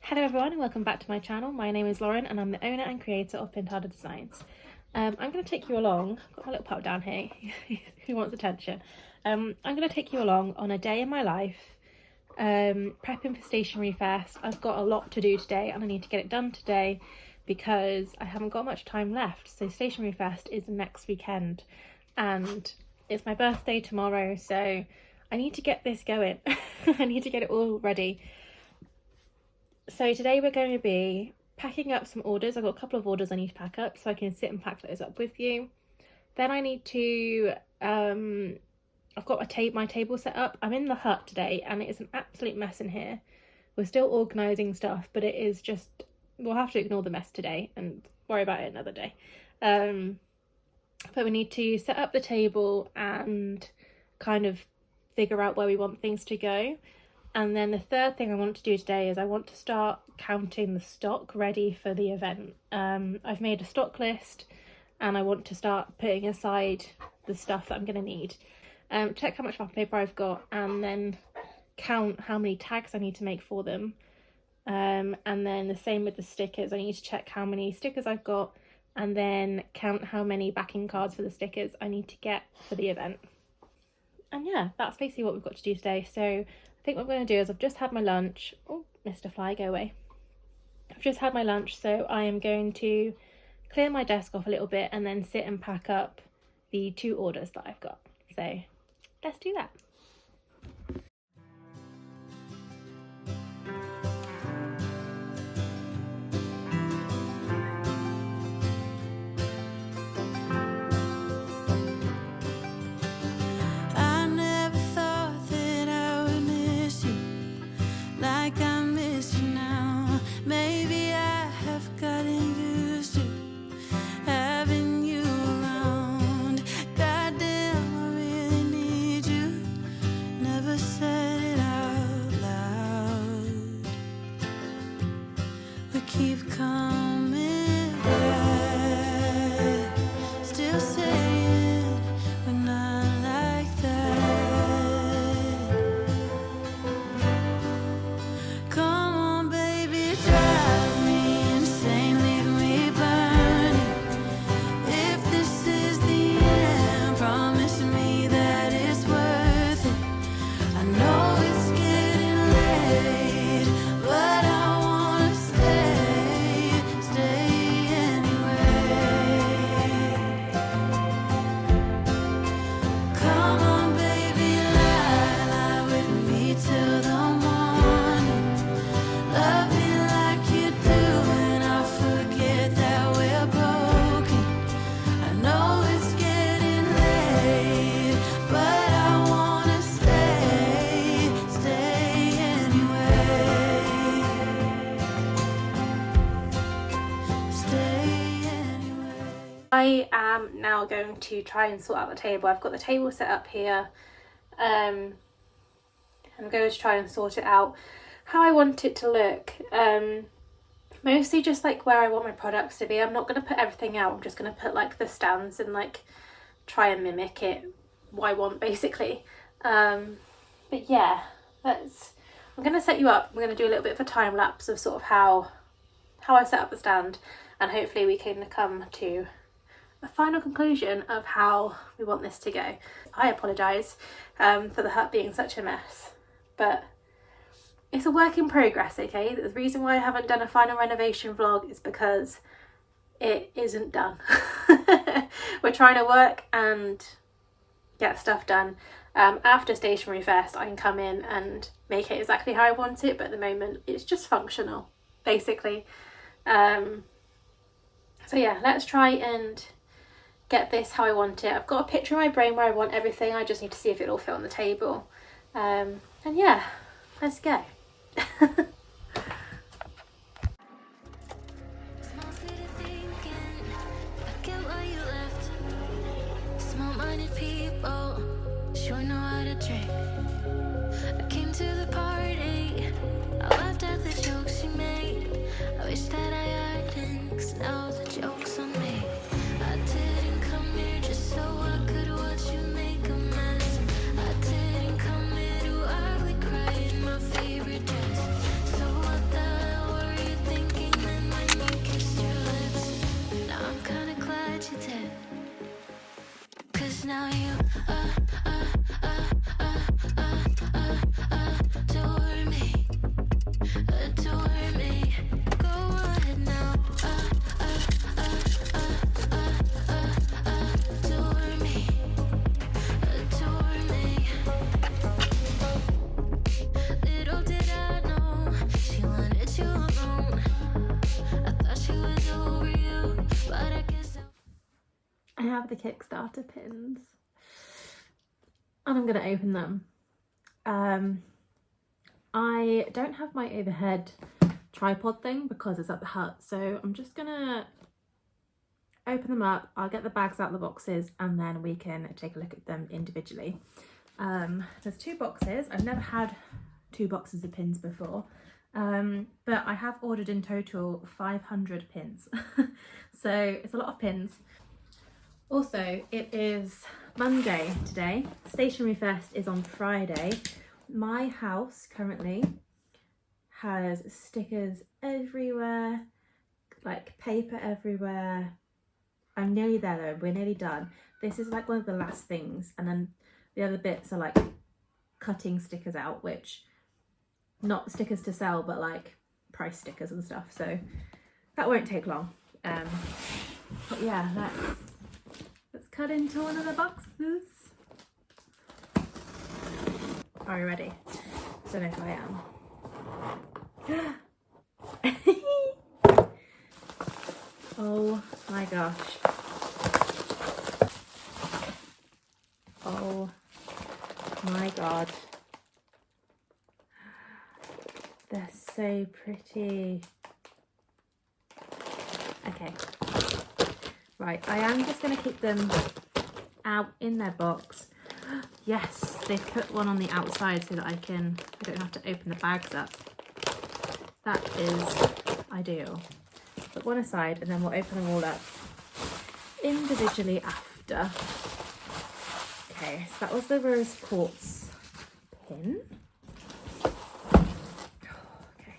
Hello everyone and welcome back to my channel. My name is Lauren and I'm the owner and creator of Pintada Designs. I'm going to take you along, I've got my little pup down here who wants attention. I'm going to take you along on a day in my life, prepping for Stationery Fest. I've got a lot to do today and I need to get it done today because I haven't got much time left. So Stationery Fest is next weekend and it's my birthday tomorrow, so I need to get this going. I need to get it all ready. So today we're going to be packing up some orders. I've got a couple of orders I need to pack up so I can sit and pack those up with you. Then I need to, I've got my table set up. I'm in the hut today and it is an absolute mess in here. We're still organising stuff, but it is just, we'll have to ignore the mess today and worry about it another day. But we need to set up the table and kind of figure out where we want things to go. And then the third thing I want to do today is I want to start counting the stock ready for the event. I've made a stock list and I want to start putting aside the stuff that I'm going to need. Check how much wrapping paper I've got and then count how many tags I need to make for them. And then the same with the stickers. I need to check how many stickers I've got and then count how many backing cards for the stickers I need to get for the event. And yeah, that's basically what we've got to do today. So I think what I'm going to do is I've just had my lunch. Oh, Mr. Fly, go away. I've just had my lunch, so I am going to clear my desk off a little bit and then sit and pack up the 2 orders that I've got. So let's do that. Keep coming back, still saying we're not like that. Come on, baby, drive me insane, leave me burning. If this is the end, promise me that it's worth it. I know it's getting late, but I wanna stay anyway. Come on, baby, lie with me till the morning. Love me like you do, and I'll forget that we're broken. I know it's getting late, but I wanna stay anyway. I am now going to try and sort out the table. I've got the table set up here. I'm going to try and sort it out how I want it to look. Mostly just like where I want my products to be. I'm not going to put everything out. I'm just going to put like the stands and like try and mimic it what I want basically. But yeah, I'm going to set you up. I'm going to do a little bit of a time lapse of sort of how I set up the stand, and hopefully we can come to a final conclusion of how we want this to go. I apologise for the hut being such a mess, but it's a work in progress, okay? The reason why I haven't done a final renovation vlog is because it isn't done. We're trying to work and get stuff done. After Stationery Fest I can come in and make it exactly how I want it, but at the moment it's just functional basically. So yeah, let's try and get this how I want it. I've got a picture in my brain where I want everything. I just need to see if it'll fit on the table. And yeah, let's go. Small-minded people sure know how to drink. I came to the party, I laughed at the jokes you made. I wish that I hadn't, 'cause now the joke's on me. I didn't come here just so I could watch you make a mess. I didn't come here to ugly cry in my favorite dress. have the Kickstarter pins and I'm going to open them. I don't have my overhead tripod thing because it's at the hut, so I'm just going to open them up. I'll get the bags out of the boxes and then we can take a look at them individually. There's 2 boxes. I've never had 2 boxes of pins before, but I have ordered in total 500 pins. So it's a lot of pins. Also, it is Monday today. Stationery Fest is on Friday. My house currently has stickers everywhere, like paper everywhere. I'm nearly there though, we're nearly done. This is like one of the last things, and then the other bits are like cutting stickers out, which not stickers to sell, but like price stickers and stuff. So that won't take long. But yeah, let's cut into one of the boxes. Are you ready? I don't know if I am. Oh my gosh. Oh my god. They're so pretty. Okay. Right, I am just going to keep them out in their box. Yes, they put one on the outside so that I don't have to open the bags up. That is ideal. Put one aside and then we'll open them all up individually after. Okay, so that was the rose quartz pin. Okay.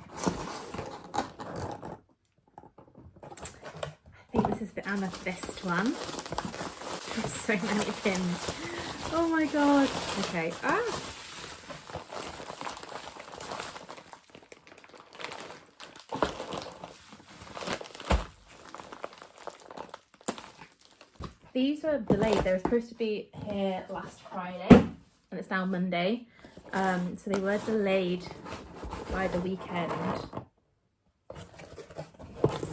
I think this is the amethyst one. There's so many pins. Oh my god. Okay. These were delayed. They were supposed to be here last Friday and it's now Monday. So they were delayed by the weekend.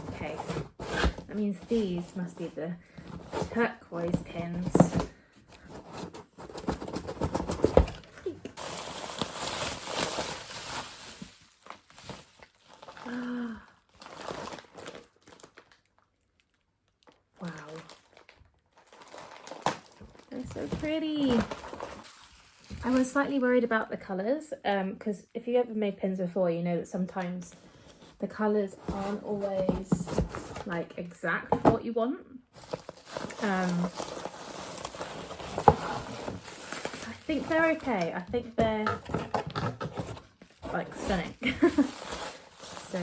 Okay. That means these must be the turquoise pins. Wow. They're so pretty. I was slightly worried about the colours, because if you ever made pins before, you know that sometimes the colours aren't always like exact for what you want. I think they're okay. I think they're like stunning. So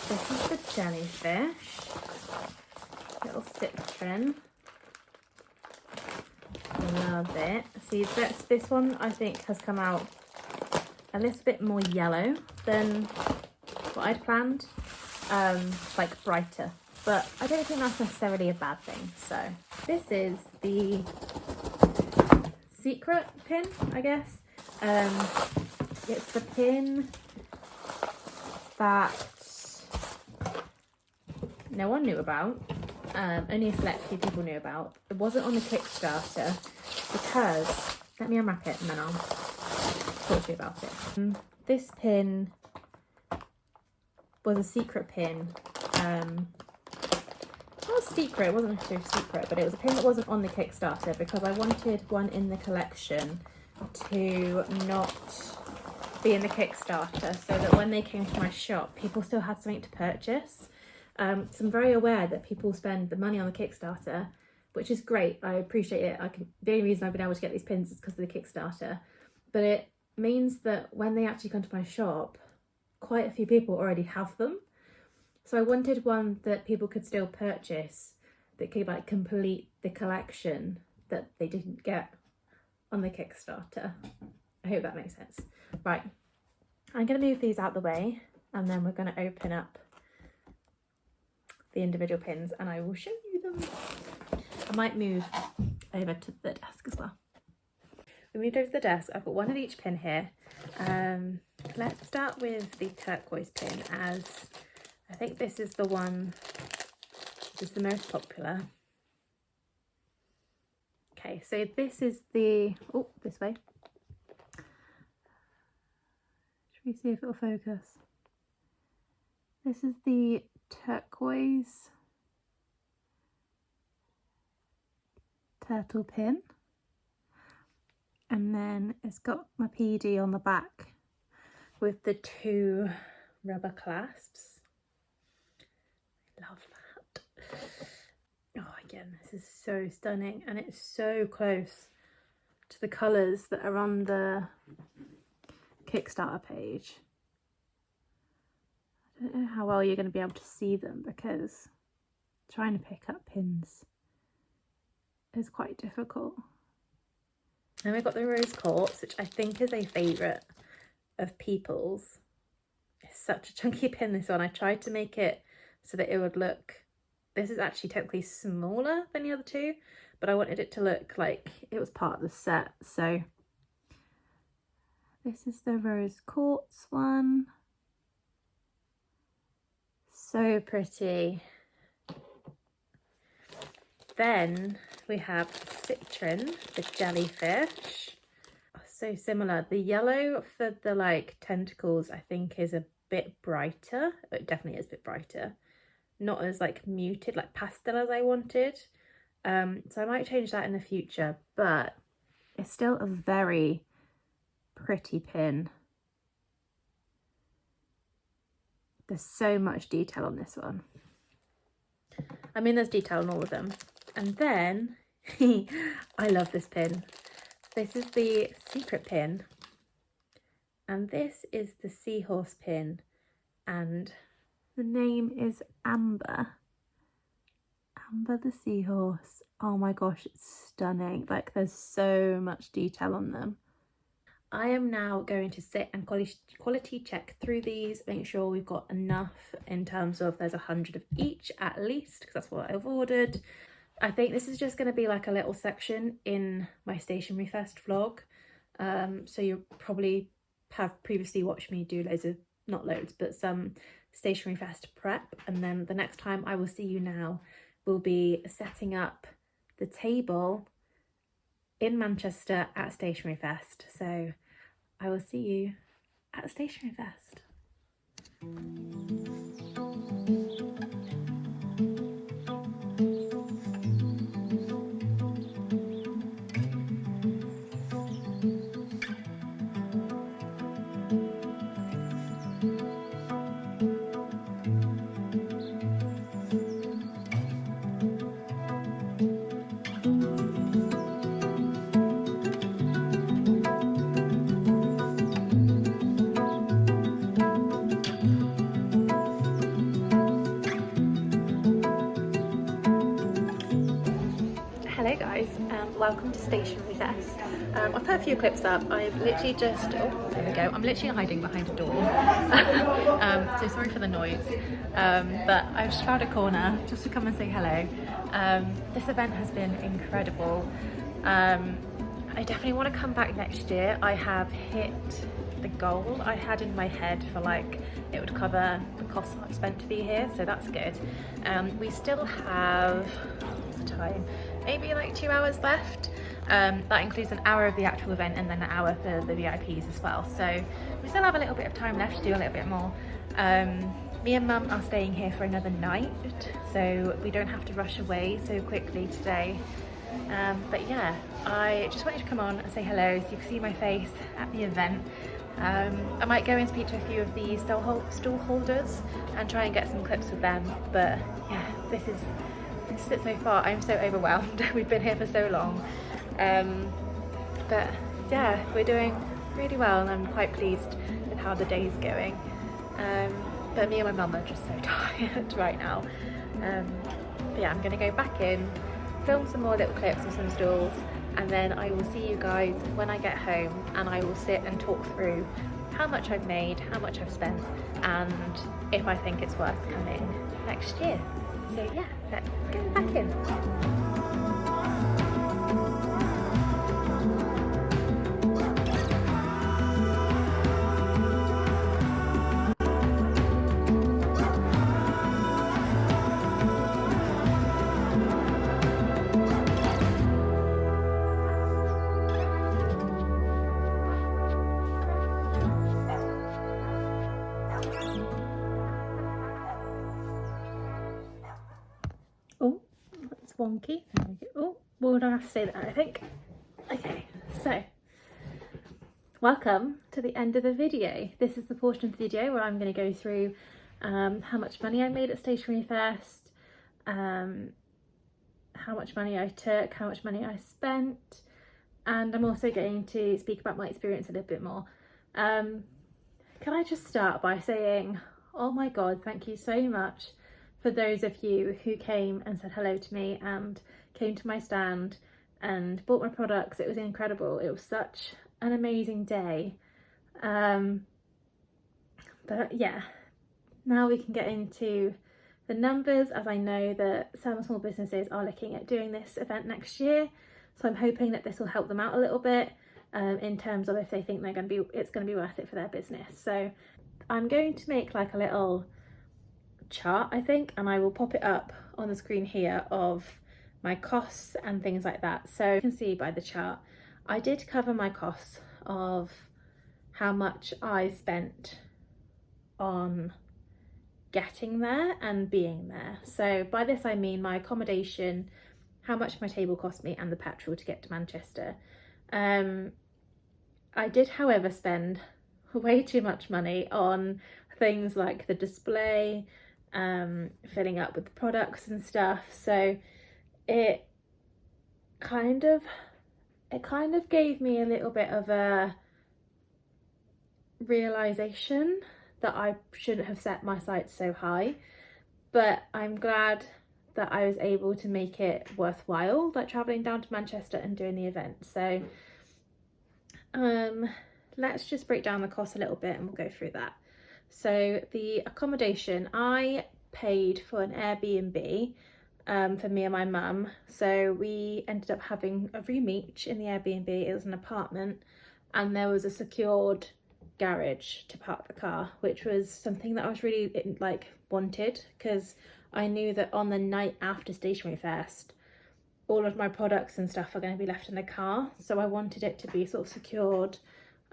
this is the jellyfish, little citron. Love it. See, this one I think has come out a little bit more yellow than what I'd planned, like brighter, but I don't think that's necessarily a bad thing. So this is the secret pin, I guess. It's the pin that no one knew about. Only a select few people knew about. It wasn't on the Kickstarter because, let me unwrap it and then I'll talk to you about it. This pin was a secret pin. Not a secret, it wasn't necessarily secret, but it was a pin that wasn't on the Kickstarter because I wanted one in the collection to not be in the Kickstarter so that when they came to my shop, people still had something to purchase. So I'm very aware that people spend the money on the Kickstarter, which is great. I appreciate it. The only reason I've been able to get these pins is because of the Kickstarter. But it means that when they actually come to my shop, quite a few people already have them. So I wanted one that people could still purchase that could like complete the collection that they didn't get on the Kickstarter. I hope that makes sense. Right, I'm going to move these out the way and then we're going to open up the individual pins and I will show you them. I might move over to the desk as well. We moved over to the desk. I've got one of each pin here. Let's start with the turquoise pin, as I think this is the one This is the most popular. Okay, so this is the, oh, this way. Should we see if it'll focus? This is the turquoise turtle pin. And then it's got my PD on the back with the 2 rubber clasps. I love that. Oh, again, this is so stunning, and it's so close to the colours that are on the Kickstarter page. I don't know how well you're going to be able to see them, because trying to pick up pins is quite difficult. And we've got the rose quartz, which I think is a favourite of people's. It's such a chunky pin, this one. I tried to make it so that it would look, this is actually technically smaller than the other 2, but I wanted it to look like it was part of the set. So this is the rose quartz one. So pretty. Then we have citron, the jellyfish. Oh, so similar. The yellow for the like tentacles I think is a bit brighter. It definitely is a bit brighter. Not as like muted, like pastel as I wanted. So I might change that in the future, but it's still a very pretty pin. There's so much detail on this one. I mean, there's detail on all of them. And then, I love this pin. This is the secret pin. And this is the seahorse pin. And the name is Amber. Amber the seahorse. Oh my gosh, it's stunning. Like, there's so much detail on them. I am now going to sit and quality check through these, make sure we've got enough in terms of there's 100 of each at least, because that's what I've ordered. I think this is just going to be like a little section in my Stationery Fest vlog. So you probably have previously watched me do loads of, not loads, but some Stationery Fest prep. And then the next time I will see you now will be setting up the table in Manchester at Stationery Fest. So I will see you at Stationery Fest. Hello guys, welcome to Stationery Fest. I've put a few clips up. I've literally just, oh there we go, I'm literally hiding behind a door. So sorry for the noise, but I've just found a corner just to come and say hello. This event has been incredible. I definitely want to come back next year. I have hit the goal I had in my head for like it would cover the costs I've spent to be here, so that's good. We still have, what's the time? Maybe like 2 hours left. That includes an hour of the actual event and then an hour for the VIPs as well. So we still have a little bit of time left to do a little bit more. Me and Mum are staying here for another night, so we don't have to rush away so quickly today. But yeah, I just wanted to come on and say hello so you can see my face at the event. I might go and speak to a few of the stall holders and try and get some clips with them. But yeah, this is it so far. I'm so overwhelmed. We've been here for so long. But yeah, we're doing really well and I'm quite pleased with how the day's going. But me and my mum are just so tired right now. But yeah, I'm gonna go back in, film some more little clips of some stalls, and then I will see you guys when I get home and I will sit and talk through how much I've made, how much I've spent, and if I think it's worth coming next year. So yeah, let's get back in. wonky. There we go. Oh, well, I have to say that, I think. Okay, so welcome to the end of the video. This is the portion of the video where I'm going to go through how much money I made at Stationery Fest, how much money I took, how much money I spent, and I'm also going to speak about my experience a little bit more. Can I just start by saying, oh my god, thank you so much for those of you who came and said hello to me and came to my stand and bought my products. It was incredible. It was such an amazing day. But yeah, now we can get into the numbers, as I know that some small businesses are looking at doing this event next year. So I'm hoping that this will help them out a little bit in terms of if they think it's going to be worth it for their business. So I'm going to make like a little chart, I think, and I will pop it up on the screen here of my costs and things like that. So you can see by the chart, I did cover my costs of how much I spent on getting there and being there. So by this I mean my accommodation, how much my table cost me, and the petrol to get to Manchester. I did, however, spend way too much money on things like the display, filling up with the products and stuff. So it kind of gave me a little bit of a realization that I shouldn't have set my sights so high, but I'm glad that I was able to make it worthwhile, like traveling down to Manchester and doing the event. So let's just break down the cost a little bit and we'll go through that. So the accommodation, I paid for an Airbnb for me and my mum. So we ended up having a room each in the Airbnb. It was an apartment and there was a secured garage to park the car, which was something that I was really wanted, because I knew that on the night after Stationery Fest all of my products and stuff are going to be left in the car, so I wanted it to be sort of secured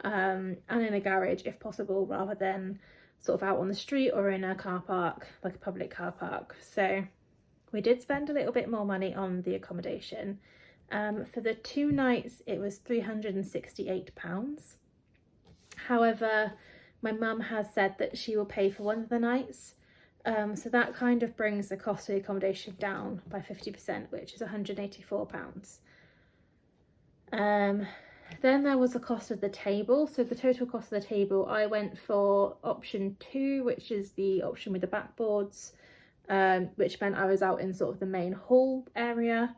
and in a garage if possible, rather than sort of out on the street or in a car park, like a public car park. So we did spend a little bit more money on the accommodation. For the 2 nights it was £368. However, my mum has said that she will pay for one of the nights, so that kind of brings the cost of the accommodation down by 50%, which is £184. Then there was the cost of the table. So the total cost of the table, I went for option 2, which is the option with the backboards, which meant I was out in sort of the main hall area,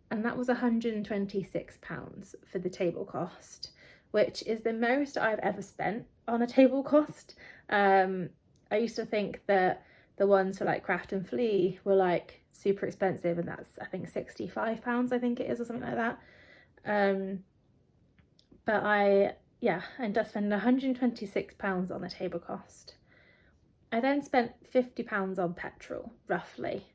and that was £126 for the table cost, which is the most I've ever spent on a table cost. I used to think that the ones for like Craft and Flea were like super expensive, and that's I think £65 I think it is, or something like that. But I ended up spending £126 on the table cost. I then spent £50 on petrol, roughly,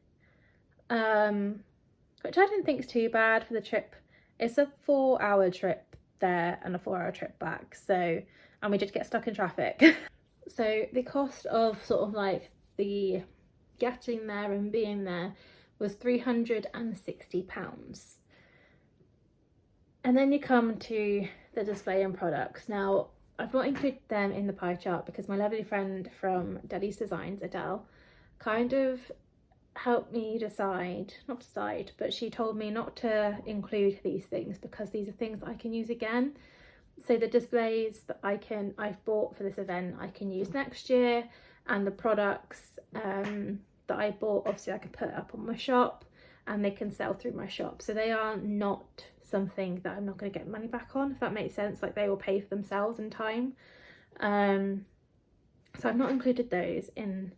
which I didn't think is too bad for the trip. It's a 4-hour trip there and a 4-hour trip back, so, and we did get stuck in traffic. So the cost of sort of like the getting there and being there was £360. And then you come to the display and products. Now I've not included them in the pie chart because my lovely friend from Deli's Designs, Adele, kind of helped me not decide, but she told me not to include these things because these are things that I can use again. So the displays that I've bought for this event I can use next year, and the products that I bought, obviously I can put up on my shop and they can sell through my shop. So they are not something that I'm not going to get money back on, if that makes sense. Like, they will pay for themselves in time. So I've not included those in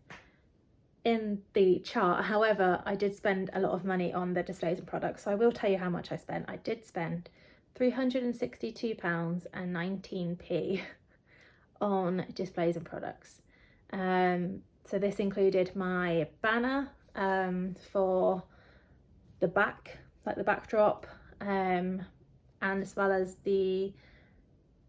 the chart. However, I did spend a lot of money on the displays and products, so I will tell you how much I spent. I did spend £362.19 on displays and products. So this included my banner for the back, like the backdrop, and as well as the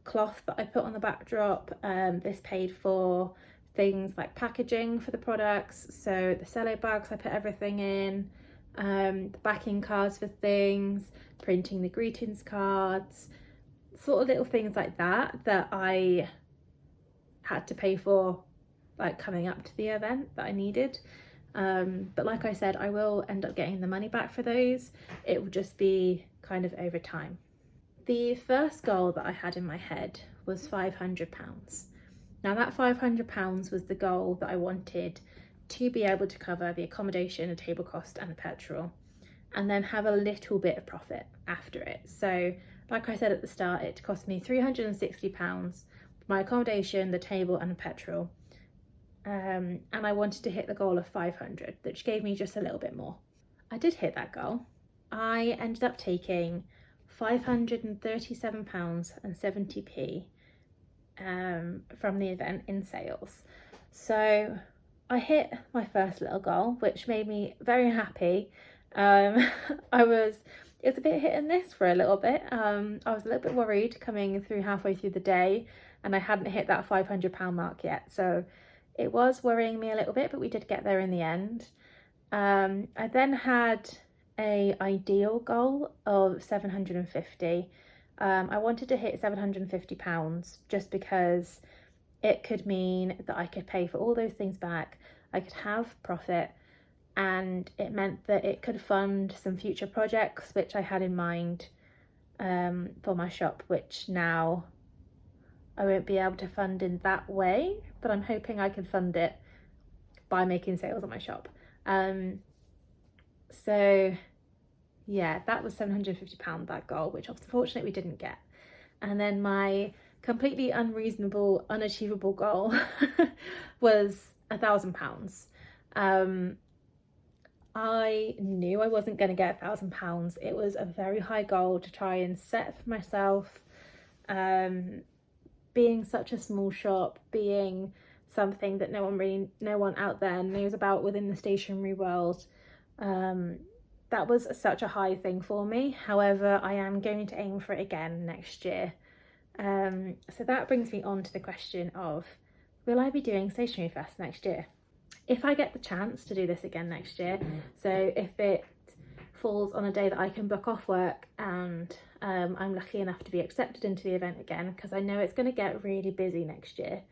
cloth that I put on the backdrop. This paid for things like packaging for the products, so the cello bags I put everything in, the backing cards for things, printing the greetings cards, sort of little things like that that I had to pay for, like coming up to the event, that I needed. But like I said, I will end up getting the money back for those. It will just be kind of over time. The first goal that I had in my head was £500. Now that £500 was the goal that I wanted to be able to cover the accommodation, the table cost and the petrol, and then have a little bit of profit after it. So like I said at the start, it cost me £360 for my accommodation, the table and the petrol. And I wanted to hit the goal of 500, which gave me just a little bit more. I did hit that goal. I ended up taking £537.70 from the event in sales. So I hit my first little goal, which made me very happy. It was a bit hit and miss for a little bit. I was a little bit worried coming through halfway through the day, and I hadn't hit that £500 mark yet. So it was worrying me a little bit, but we did get there in the end. I then had a ideal goal of 750. I wanted to hit £750 just because it could mean that I could pay for all those things back, I could have profit, and it meant that it could fund some future projects which I had in mind for my shop, which now I won't be able to fund in that way, but I'm hoping I can fund it by making sales on my shop. So yeah, that was £750, that goal, which unfortunately we didn't get. And then my completely unreasonable, unachievable goal was £1,000. I knew I wasn't going to get £1,000. It was a very high goal to try and set for myself. Being such a small shop, being something that no one out there knows about within the stationery world, that was such a high thing for me. However, I am going to aim for it again next year. So that brings me on to the question of, will I be doing Stationery Fest next year? If I get the chance to do this again next year, so if it falls on a day that I can book off work and I'm lucky enough to be accepted into the event again, because I know it's going to get really busy next year.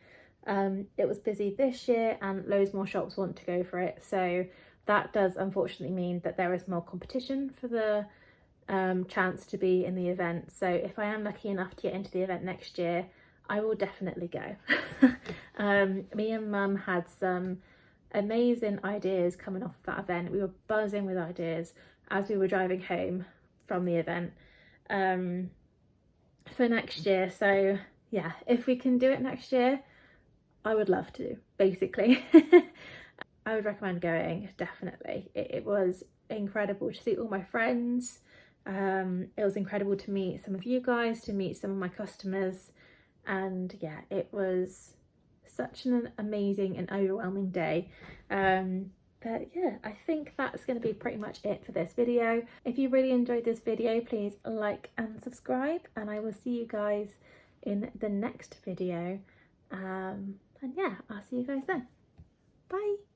It was busy this year and loads more shops want to go for it, so that does unfortunately mean that there is more competition for the chance to be in the event. So if I am lucky enough to get into the event next year, I will definitely go. Me and Mum had some amazing ideas coming off of that event. We were buzzing with ideas as we were driving home from the event for next year. So yeah, if we can do it next year, I would love to, basically. I would recommend going, definitely. It was incredible to see all my friends. It was incredible to meet some of you guys, to meet some of my customers, and yeah, it was such an amazing and overwhelming day. But yeah, I think that's going to be pretty much it for this video. If you really enjoyed this video, please like and subscribe, and I will see you guys in the next video. And yeah, I'll see you guys then. Bye.